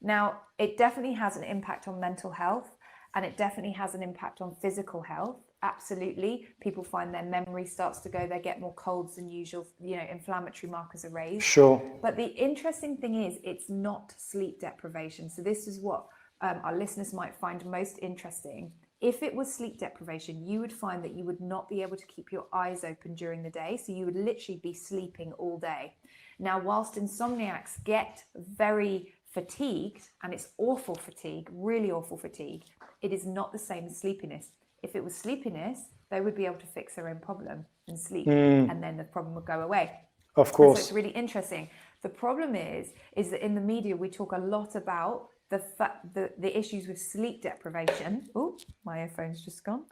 Now, it definitely has an impact on mental health, and it definitely has an impact on physical health. Absolutely. People find their memory starts to go, they get more colds than usual, inflammatory markers are raised. Sure. But the interesting thing is, it's not sleep deprivation. So this is what our listeners might find most interesting. If it was sleep deprivation, you would find that you would not be able to keep your eyes open during the day. So you would literally be sleeping all day. Now, whilst insomniacs get very fatigued, and it's awful fatigue, really awful fatigue, it is not the same as sleepiness. If it was sleepiness, they would be able to fix their own problem and sleep, and then the problem would go away. Of course. So it's really interesting. The problem is that in the media, we talk a lot about the issues with sleep deprivation. Oh, my earphone's just gone.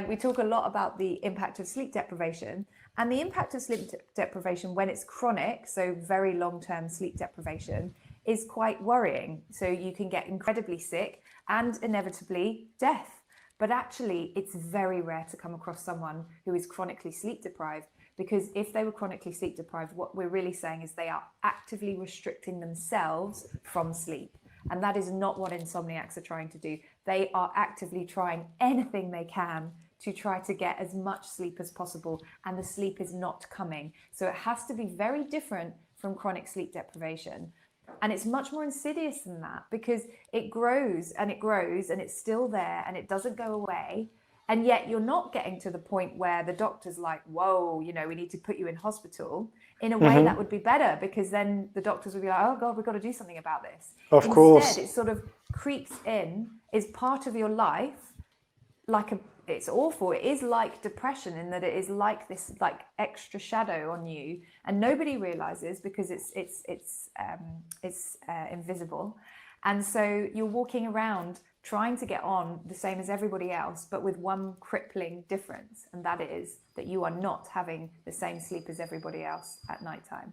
We talk a lot about the impact of sleep deprivation, and the impact of sleep deprivation when it's chronic, so very long-term sleep deprivation, is quite worrying. So you can get incredibly sick and inevitably death. But actually, it's very rare to come across someone who is chronically sleep deprived, because if they were chronically sleep deprived, what we're really saying is they are actively restricting themselves from sleep. And that is not what insomniacs are trying to do. They are actively trying anything they can to try to get as much sleep as possible, and the sleep is not coming. So it has to be very different from chronic sleep deprivation. And it's much more insidious than that, because it grows and it grows and it's still there and it doesn't go away. And yet you're not getting to the point where the doctor's like, whoa, we need to put you in hospital. In a way, that would be better, because then the doctors would be like, oh God, we've got to do something about this. Of course. Instead, it sort of creeps in, is part of your life, it's awful. It is like depression, in that it is like this extra shadow on you, and nobody realizes, because it's invisible. And so you're walking around trying to get on the same as everybody else, but with one crippling difference, and that is that you are not having the same sleep as everybody else at nighttime.